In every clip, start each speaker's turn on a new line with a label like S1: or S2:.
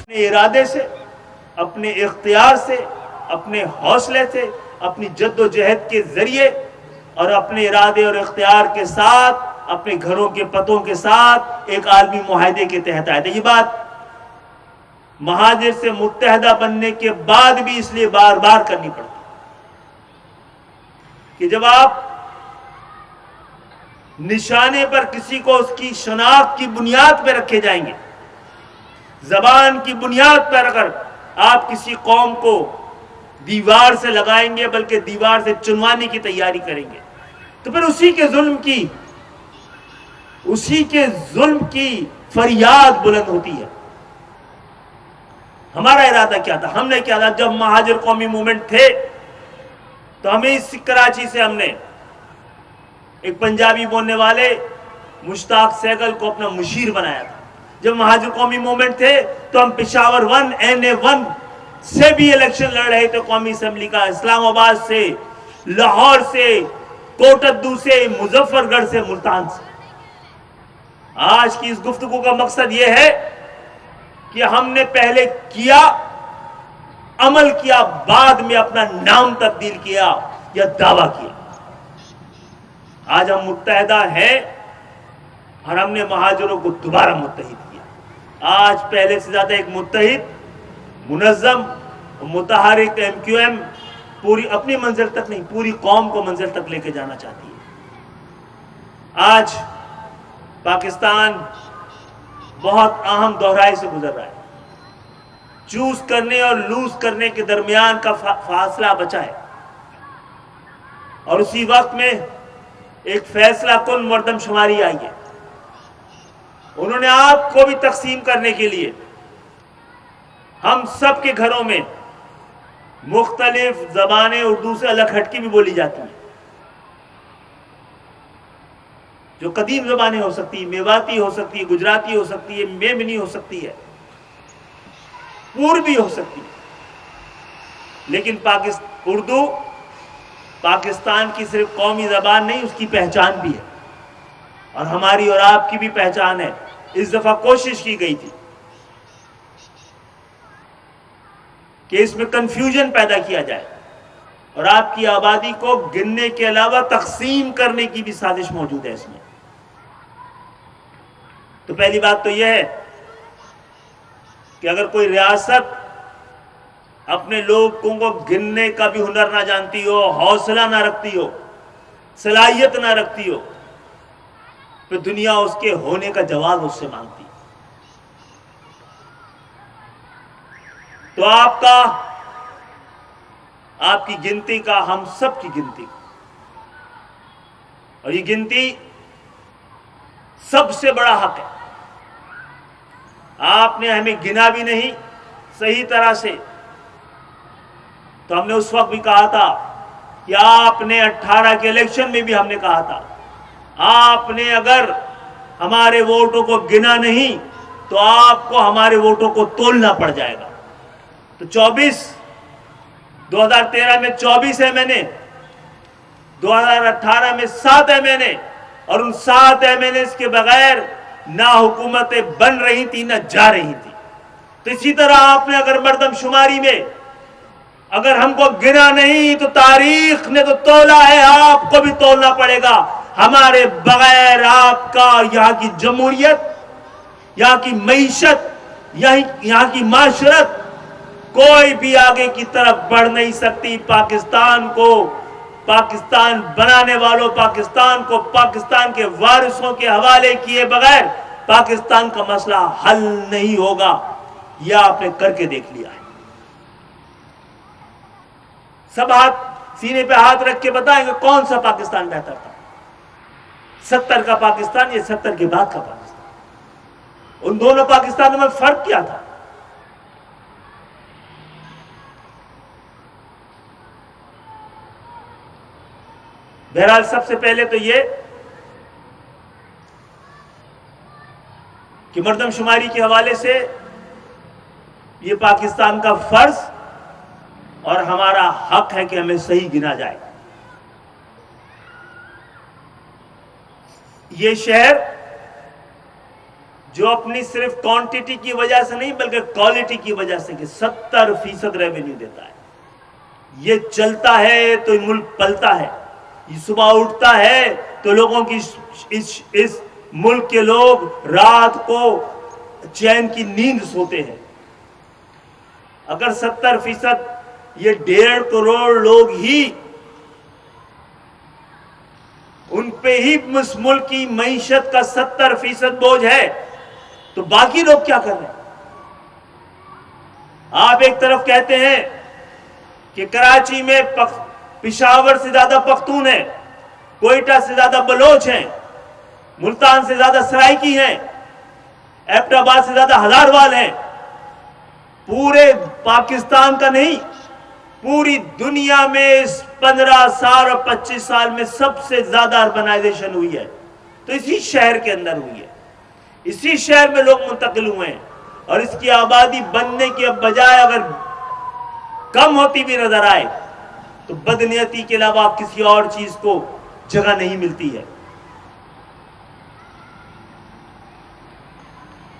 S1: اپنے ارادے سے، اپنے اختیار سے، اپنے حوصلے سے، اپنی جد و جہد کے ذریعے اور اپنے ارادے اور اختیار کے ساتھ، اپنے گھروں کے پتوں کے ساتھ ایک عالمی معاہدے کے تحت آئے تھے۔ یہ بات مہاجر سے متحدہ بننے کے بعد بھی اس لیے بار بار کرنی پڑتی کہ جب آپ نشانے پر کسی کو اس کی شناخت کی بنیاد پہ رکھے جائیں گے، زبان کی بنیاد پر اگر آپ کسی قوم کو دیوار سے لگائیں گے بلکہ دیوار سے چنوانے کی تیاری کریں گے، تو پھر اسی کے ظلم کی فریاد بلند ہوتی ہے۔ ہمارا ارادہ کیا تھا؟ ہم نے کیا تھا؟ جب مہاجر قومی موومنٹ تھے تو ہمیں اس کراچی سے ہم نے ایک پنجابی بولنے والے مشتاق سہگل کو اپنا مشیر بنایا تھا۔ جب مہاجر قومی موومنٹ تھے تو ہم پشاور 1 NA1 سے بھی الیکشن لڑ رہے تھے قومی اسمبلی کا، اسلام آباد سے، لاہور سے، کوٹدو سے، مظفر گڑھ سے، ملتان سے۔ آج کی اس گفتگو کا مقصد یہ ہے کہ ہم نے پہلے کیا، عمل کیا، بعد میں اپنا نام تبدیل کیا یا دعویٰ کیا۔ آج ہم متحدہ ہیں اور ہم نے مہاجروں کو دوبارہ متحد کیا۔ آج پہلے سے زیادہ ایک متحد، منظم، متحرک MQM پوری اپنی منزل تک نہیں، پوری قوم کو منزل تک لے کے جانا چاہتی ہے۔ آج پاکستان بہت اہم دہرائی سے گزر رہا ہے۔ چوز کرنے اور لوز کرنے کے درمیان کا فاصلہ بچا ہے، اور اسی وقت میں ایک فیصلہ کن مردم شماری آئی ہے۔ انہوں نے آپ کو بھی تقسیم کرنے کے لیے ہم سب کے گھروں میں مختلف زبانیں اردو سے الگ ہٹکی بھی بولی جاتی ہیں، جو قدیم زبانیں ہو سکتی ہیں، میواتی ہو سکتی ہے، گجراتی ہو سکتی ہے، میمنی ہو سکتی ہے، پوربی ہو سکتی ہے، لیکن اردو پاکستان کی صرف قومی زبان نہیں، اس کی پہچان بھی ہے، اور ہماری اور آپ کی بھی پہچان ہے۔ اس دفعہ کوشش کی گئی تھی کہ اس میں کنفیوژن پیدا کیا جائے، اور آپ کی آبادی کو گننے کے علاوہ تقسیم کرنے کی بھی سازش موجود ہے اس میں۔ تو پہلی بات تو یہ ہے کہ اگر کوئی ریاست اپنے لوگوں کو گننے کا بھی ہنر نہ جانتی ہو، حوصلہ نہ رکھتی ہو، صلاحیت نہ رکھتی ہو، تو دنیا اس کے ہونے کا جواب اس سے مانگتی۔ تو آپ کی گنتی کا، ہم سب کی گنتی، اور یہ گنتی سب سے بڑا حق ہے۔ آپ نے ہمیں گنا بھی نہیں صحیح طرح سے، تو ہم نے اس وقت بھی کہا تھا کہ آپ نے 18 کے الیکشن میں بھی ہم نے کہا تھا، آپ نے اگر ہمارے ووٹوں کو گنا نہیں تو آپ کو ہمارے ووٹوں کو تولنا پڑ جائے گا۔ تو 2013 میں 24 MNA، 2018 میں 7 MNA، اور ان 7 MNAs کے بغیر نہ حکومتیں بن رہی تھی نہ جا رہی تھی۔ تو اسی طرح آپ نے اگر مردم شماری میں اگر ہم کو گنا نہیں تو تاریخ نے تو تولا ہے، آپ کو بھی تولنا پڑے گا۔ ہمارے بغیر آپ کا یہاں کی جمہوریت، یہاں کی معیشت، یہاں کی معاشرت کوئی بھی آگے کی طرف بڑھ نہیں سکتی۔ پاکستان کو، پاکستان بنانے والوں، پاکستان کو پاکستان کے وارثوں کے حوالے کیے بغیر پاکستان کا مسئلہ حل نہیں ہوگا۔ یہ آپ نے کر کے دیکھ لیا ہے۔ سب سینے پہ ہاتھ رکھ کے بتائیں گے کون سا پاکستان بہتر تھا؟ 70 کا پاکستان یا 70 کے بعد کا پاکستان؟ ان دونوں پاکستانوں میں فرق کیا تھا؟ بہرحال سب سے پہلے تو یہ کہ مردم شماری کے حوالے سے یہ پاکستان کا فرض اور ہمارا حق ہے کہ ہمیں صحیح گنا جائے۔ یہ شہر جو اپنی صرف کوانٹٹی کی وجہ سے نہیں بلکہ کوالٹی کی وجہ سے کہ 70% ریونیو دیتا ہے. یہ چلتا ہے تو ملک پلتا ہے. یہ صبح اٹھتا ہے تو لوگوں کی اس ملک کے لوگ رات کو چین کی نیند سوتے ہیں. اگر 70% یہ 1.5 کروڑ لوگ ہی ان پہ ہی اس ملک کی معیشت کا 70% بوجھ ہے تو باقی لوگ کیا کر رہے ہیں؟ آپ ایک طرف کہتے ہیں کہ کراچی میں پشاور سے زیادہ پختون ہیں، کوئٹہ سے زیادہ بلوچ ہیں، ملتان سے زیادہ سرائکی ہیں، ایبٹ آباد سے زیادہ ہزاروال ہیں. پورے پاکستان کا نہیں، پوری دنیا میں اس 15 سال اور 25 سال میں سب سے زیادہ اربنائزیشن ہوئی ہے تو اسی شہر کے اندر ہوئی ہے. اسی شہر میں لوگ منتقل ہوئے ہیں اور اس کی آبادی بننے کی اب بجائے اگر کم ہوتی بھی نظر آئے تو بدنیتی کے علاوہ کسی اور چیز کو جگہ نہیں ملتی ہے.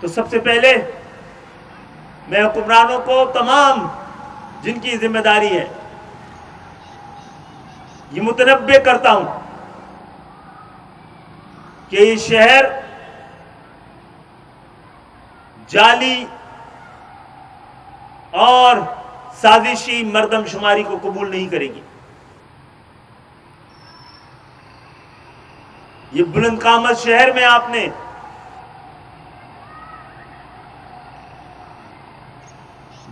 S1: تو سب سے پہلے میں حکمرانوں کو تمام جن کی ذمہ داری ہے یہ متنبہ کرتا ہوں کہ یہ شہر جعلی اور سازشی مردم شماری کو قبول نہیں کرے گی. یہ بلند قامت شہر میں آپ نے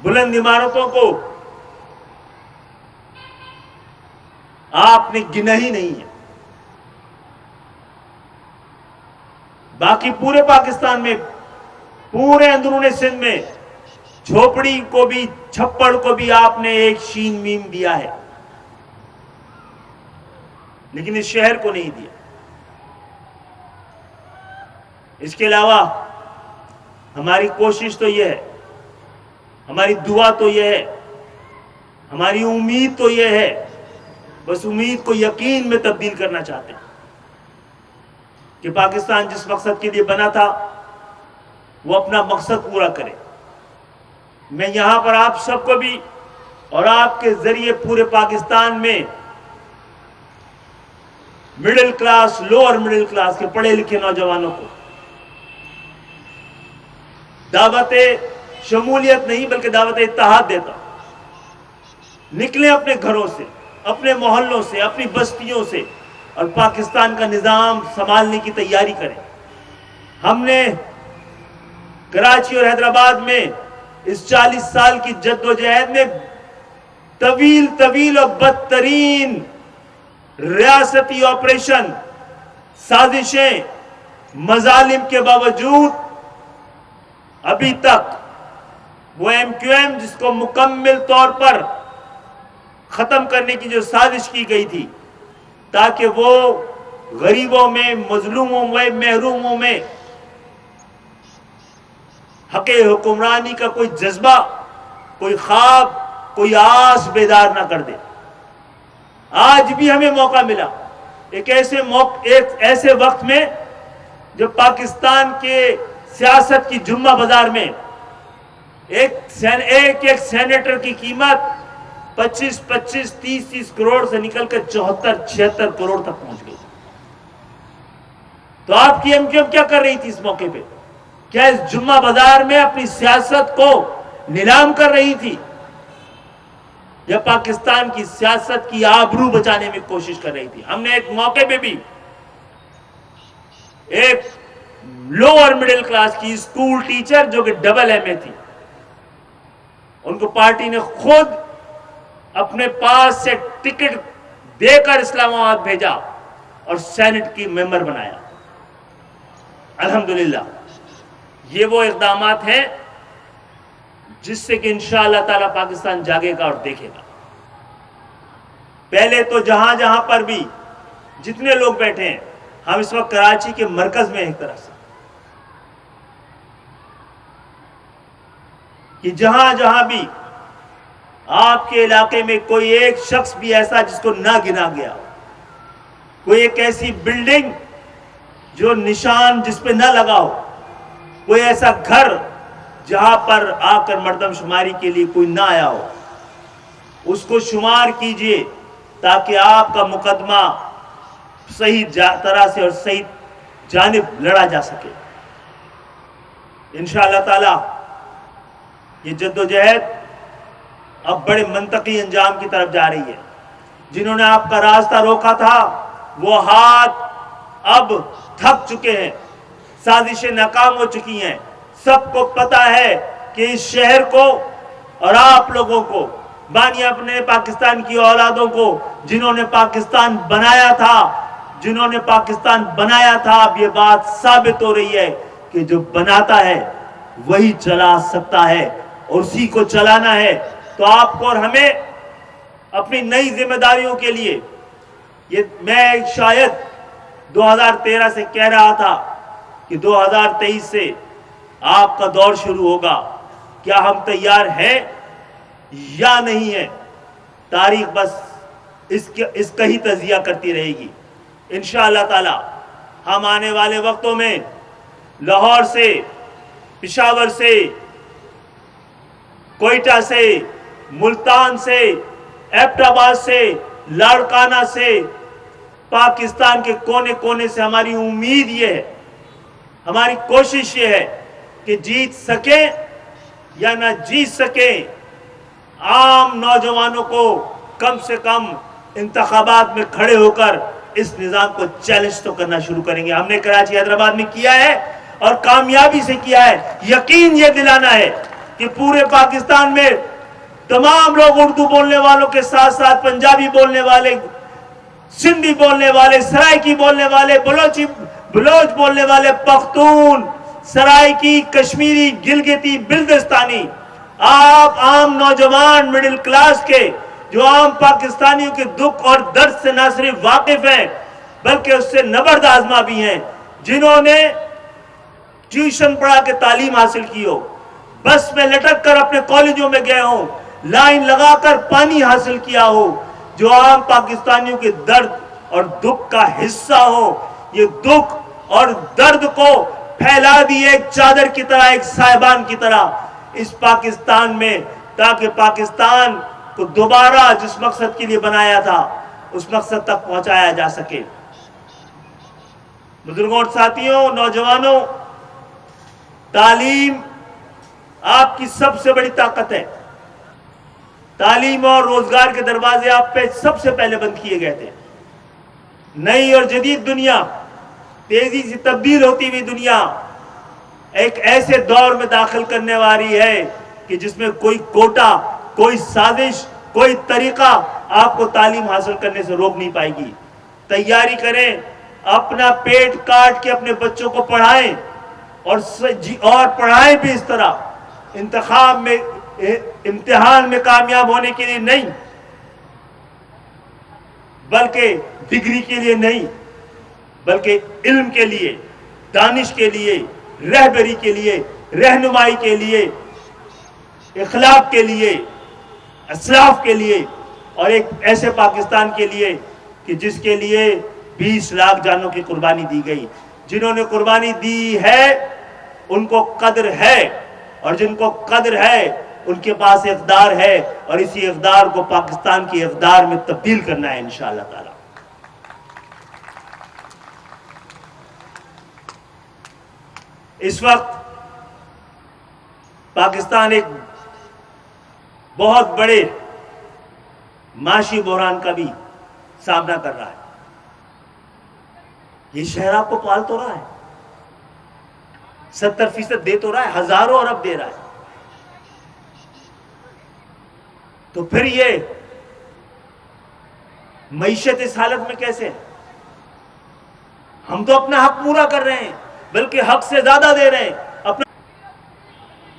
S1: بلند عمارتوں کو آپ نے گنا ہی نہیں ہے. باقی پورے پاکستان میں، پورے اندرون سندھ میں جھوپڑی کو بھی چھپڑ کو بھی آپ نے ایک شین میم دیا ہے لیکن اس شہر کو نہیں دیا. اس کے علاوہ ہماری کوشش تو یہ ہے، ہماری دعا تو یہ ہے، ہماری امید تو یہ ہے، بس امید کو یقین میں تبدیل کرنا چاہتے ہیں کہ پاکستان جس مقصد کے لیے بنا تھا وہ اپنا مقصد پورا کرے. میں یہاں پر آپ سب کو بھی اور آپ کے ذریعے پورے پاکستان میں middle class, lower middle class کے پڑھے لکھے نوجوانوں کو دعوت شمولیت نہیں بلکہ دعوت اتحاد دیتا ہوں. نکلیں اپنے گھروں سے، اپنے محلوں سے، اپنی بستیوں سے اور پاکستان کا نظام سنبھالنے کی تیاری کریں. ہم نے کراچی اور حیدرآباد میں اس 40 سال کی جد و جہد میں طویل اور بدترین ریاستی آپریشن، سازشیں، مظالم کے باوجود ابھی تک وہ ایم کیو ایم جس کو مکمل طور پر ختم کرنے کی جو سازش کی گئی تھی تاکہ وہ غریبوں میں، مظلوموں میں، محروموں میں حق حکمرانی کا کوئی جذبہ، کوئی خواب، کوئی آس بیدار نہ کر دے. آج بھی ہمیں موقع ملا ایک ایسے وقت میں جب پاکستان کے سیاست کی جمعہ بازار میں ایک سینیٹر کی قیمت 25 30 کروڑ سے نکل کر 74-76 کروڑ تک پہنچ گئی. تو آپ کی ایم کیو ایم کیا کر رہی تھی اس موقع پہ؟ کیا اس جمعہ بازار میں اپنی سیاست کو نیلام کر رہی تھی یا پاکستان کی سیاست کی آبرو بچانے میں کوشش کر رہی تھی؟ ہم نے ایک موقع پہ بھی ایک لوور مڈل کلاس کی اسکول ٹیچر جو کہ ڈبل ایم اے تھی، ان کو پارٹی نے خود اپنے پاس سے ٹکٹ دے کر اسلام آباد بھیجا اور سینٹ کی ممبر بنایا. الحمدللہ یہ وہ اقدامات ہیں جس سے کہ انشاءاللہ تعالی پاکستان جاگے گا اور دیکھے گا. پہلے تو جہاں جہاں پر بھی جتنے لوگ بیٹھے ہیں، ہم اس وقت کراچی کے مرکز میں ایک طرح سے کہ جہاں جہاں بھی آپ کے علاقے میں کوئی ایک شخص بھی ایسا جس کو نہ گنا گیا، کوئی ایک ایسی بلڈنگ جو نشان جس پہ نہ لگا ہو، کوئی ایسا گھر جہاں پر آ کر مردم شماری کے لیے کوئی نہ آیا ہو، اس کو شمار کیجئے تاکہ آپ کا مقدمہ صحیح طرح سے اور صحیح جانب لڑا جا سکے۔ انشاءاللہ تعالی یہ جدوجہد اب بڑے منطقی انجام کی طرف جا رہی ہے۔ جنہوں نے آپ کا راستہ روکا تھا وہ ہاتھ اب تھک چکے ہیں، سازشیں ناکام ہو چکی ہیں۔ سب کو پتا ہے کہ اس شہر کو اور آپ لوگوں کو، بانی اپنے پاکستان کی اولادوں کو، جنہوں نے پاکستان بنایا تھا، اب یہ بات ثابت ہو رہی ہے کہ جو بناتا ہے وہی چلا سکتا ہے اور اسی کو چلانا ہے۔ تو آپ کو اور ہمیں اپنی نئی ذمہ داریوں کے لیے، یہ میں شاید 2013 سے کہہ رہا تھا کہ 2023 سے آپ کا دور شروع ہوگا، کیا ہم تیار ہیں یا نہیں ہیں؟ تاریخ بس اس کا ہی تجزیہ کرتی رہے گی۔ انشاءاللہ تعالی ہم آنے والے وقتوں میں لاہور سے، پشاور سے، کوئٹہ سے، ملتان سے، ایبٹ آباد سے، لاڑکانہ سے، پاکستان کے کونے کونے سے ہماری امید یہ ہے، ہماری کوشش یہ ہے کہ جیت سکیں یا نہ جیت سکیں، عام نوجوانوں کو کم سے کم انتخابات میں کھڑے ہو کر اس نظام کو چیلنج تو کرنا شروع کریں گے۔ ہم نے کراچی حیدرآباد میں کیا ہے اور کامیابی سے کیا ہے۔ یقین یہ دلانا ہے کہ پورے پاکستان میں تمام لوگ اردو بولنے والوں کے ساتھ ساتھ پنجابی بولنے والے، سندھی بولنے والے، سرائکی بولنے والے، بلوچ بولنے والے، پختون، سرائکی، کشمیری، گلگتی، بلتستانی، آپ عام نوجوان مڈل کلاس کے جو عام پاکستانیوں کے دکھ اور درد سے نہ صرف واقف ہیں بلکہ اس سے نبرد آزما بھی ہیں، جنہوں نے ٹیوشن پڑھا کے تعلیم حاصل کی ہو، بس میں لٹک کر اپنے کالجوں میں گئے ہوں، لائن لگا کر پانی حاصل کیا ہو، جو عام پاکستانیوں کے درد اور دکھ کا حصہ ہو، یہ دکھ اور درد کو پھیلا دی ایک چادر کی طرح، ایک سائبان کی طرح اس پاکستان میں، تاکہ پاکستان کو دوبارہ جس مقصد کے لیے بنایا تھا اس مقصد تک پہنچایا جا سکے۔ بزرگوں اور ساتھیوں، نوجوانوں، تعلیم آپ کی سب سے بڑی طاقت ہے۔ تعلیم اور روزگار کے دروازے آپ پہ سب سے پہلے بند کیے گئے تھے۔ نئی اور جدید دنیا، تیزی سے تبدیل ہوتی ہوئی دنیا ایک ایسے دور میں داخل کرنے والی ہے کہ جس میں کوئی کوٹا، کوئی سازش، کوئی طریقہ آپ کو تعلیم حاصل کرنے سے روک نہیں پائے گی۔ تیاری کریں، اپنا پیٹ کاٹ کے اپنے بچوں کو پڑھائیں اور پڑھائیں بھی اس طرح، امتحان میں کامیاب ہونے کے لیے نہیں، بلکہ ڈگری کے لیے نہیں، بلکہ علم کے لیے، دانش کے لیے، رہبری کے لیے، رہنمائی کے لیے، اخلاق کے لیے، اسلاف کے لیے، اور ایک ایسے پاکستان کے لیے کہ جس کے لیے 20 لاکھ جانوں کی قربانی دی گئی۔ جنہوں نے قربانی دی ہے ان کو قدر ہے، اور جن کو قدر ہے ان کے پاس اقدار ہے، اور اسی اقدار کو پاکستان کی اقدار میں تبدیل کرنا ہے انشاءاللہ تعالی۔ اس وقت پاکستان ایک بہت بڑے معاشی بحران کا بھی سامنا کر رہا ہے۔ یہ شہر آپ کو پال تو رہا ہے، 70% دے تو رہا ہے، ہزاروں ارب دے رہا ہے، تو پھر یہ معیشت اس حالت میں کیسے ہے؟ ہم تو اپنا حق پورا کر رہے ہیں، بلکہ حق سے زیادہ دے رہے ہیں۔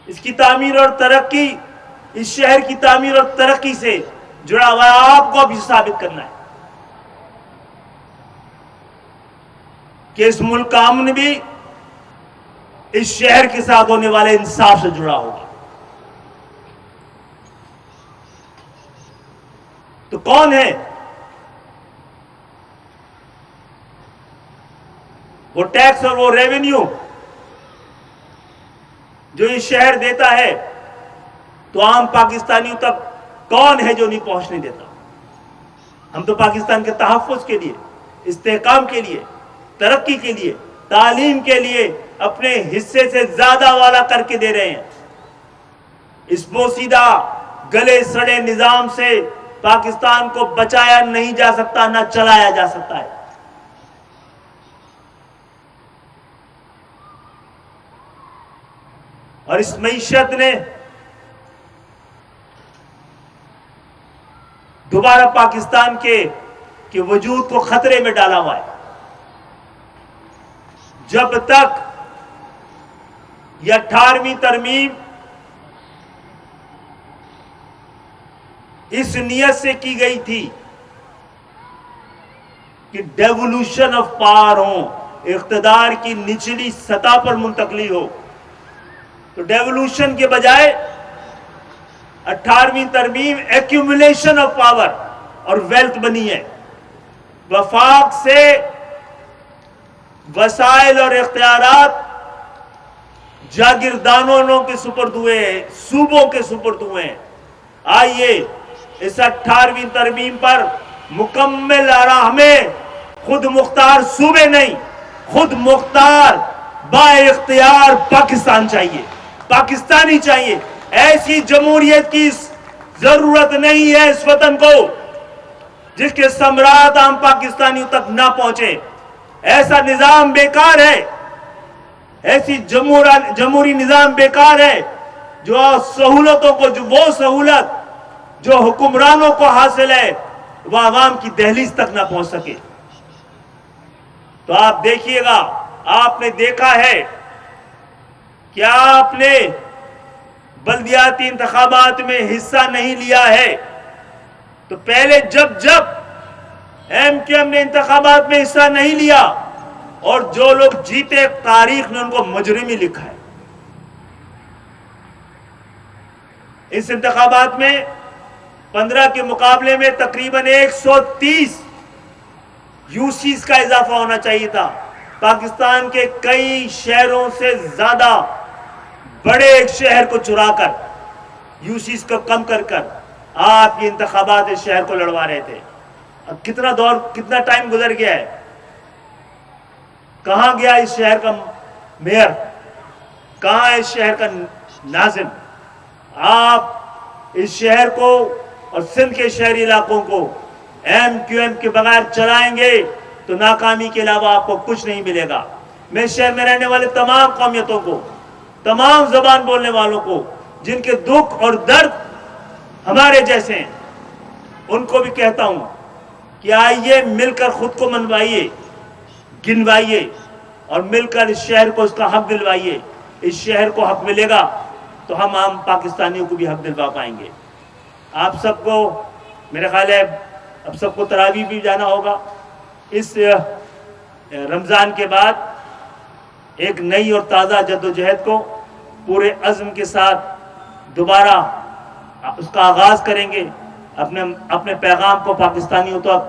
S1: اس کی تعمیر اور ترقی، اس شہر کی تعمیر اور ترقی سے جڑا ہوا آپ کو بھی ثابت کرنا ہے کہ اس ملک کا امن بھی اس شہر کے ساتھ ہونے والے انصاف سے جڑا ہوگا۔ تو کون ہے وہ ٹیکس اور وہ ریونیو جو یہ شہر دیتا ہے تو عام پاکستانیوں تک کون ہے جو نہیں پہنچنے دیتا؟ ہم تو پاکستان کے تحفظ کے لیے، استحکام کے لیے، ترقی کے لیے، تعلیم کے لیے اپنے حصے سے زیادہ والا کر کے دے رہے ہیں۔ اس بوسیدہ گلے سڑے نظام سے پاکستان کو بچایا نہیں جا سکتا، نہ چلایا جا سکتا ہے۔ اور اس معیشت نے دوبارہ پاکستان کے وجود کو خطرے میں ڈالا ہوا ہے۔ جب تک یہ 18ویں ترمیم اس نیت سے کی گئی تھی کہ ڈیولوشن آف پاور ہو، اقتدار کی نچلی سطح پر منتقلی ہو، تو ڈیولوشن کے بجائے 18ویں ترمیم ایکیومولیشن آف پاور اور ویلتھ بنی ہے۔ وفاق سے وسائل اور اختیارات جاگیردانوں کے سپرد ہوئے ہیں، صوبوں کے سپرد ہوئے ہیں۔ آئیے اس 18ویں ترمیم پر مکمل ہمیں خود مختار صوبے نہیں، خود مختار با اختیار پاکستان چاہیے، پاکستانی چاہیے۔ ایسی جمہوریت کی ضرورت نہیں ہے اس وطن کو جس کے ثمرات عام پاکستانیوں تک نہ پہنچے۔ ایسا نظام بیکار ہے، ایسی جمہوری نظام بیکار ہے جو سہولتوں کو، جو وہ سہولت جو حکمرانوں کو حاصل ہے وہ عوام کی دہلیز تک نہ پہنچ سکے۔ تو آپ دیکھیے گا، آپ نے دیکھا ہے کہ آپ نے بلدیاتی انتخابات میں حصہ نہیں لیا ہے، تو پہلے جب ایم کیو ایم نے انتخابات میں حصہ نہیں لیا اور جو لوگ جیتے تاریخ نے ان کو مجرمی لکھا ہے۔ اس انتخابات میں 15 کے مقابلے میں تقریباً 130 یوسیز کا اضافہ ہونا چاہیے تھا۔ پاکستان کے کئی شہروں سے زیادہ بڑے ایک شہر کو چرا کر، یوسیز کو کم کر آپ یہ انتخابات اس شہر کو لڑوا رہے تھے۔ اب کتنا ٹائم گزر گیا ہے، کہاں گیا اس شہر کا میئر، کہاں ہے اس شہر کا ناظم؟ آپ اس شہر کو اور سندھ کے شہری علاقوں کو ایم کیو ایم کے بغیر چلائیں گے تو ناکامی کے علاوہ آپ کو کچھ نہیں ملے گا۔ میں شہر میں رہنے والے تمام قومیتوں کو، تمام زبان بولنے والوں کو جن کے دکھ اور درد ہمارے جیسے ہیں، ان کو بھی کہتا ہوں کہ آئیے مل کر خود کو منوائیے، گنوائیے اور مل کر اس شہر کو اس کا حق دلوائیے۔ اس شہر کو حق ملے گا تو ہم عام پاکستانیوں کو بھی حق دلوا پائیں گے۔ آپ سب کو میرے خیال ہے اب سب کو تراویح بھی جانا ہوگا۔ اس رمضان کے بعد ایک نئی اور تازہ جدوجہد کو پورے عزم کے ساتھ دوبارہ اس کا آغاز کریں گے۔ اپنے پیغام کو پاکستانیوں تک،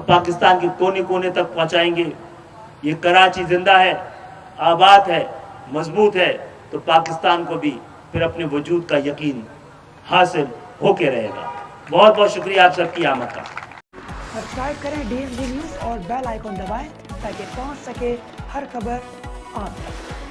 S1: پاکستان کے کونے کونے تک پہنچائیں گے۔ یہ کراچی زندہ ہے، آباد ہے، مضبوط ہے، تو پاکستان کو بھی پھر اپنے وجود کا یقین حاصل ہو کے رہے گا۔ بہت بہت شکریہ آپ سب کی آمد کا۔
S2: سبسکرائب کریں DSD نیوز اور بیل آئیکن دبائیں تاکہ پہنچ سکے ہر خبر آپ تک۔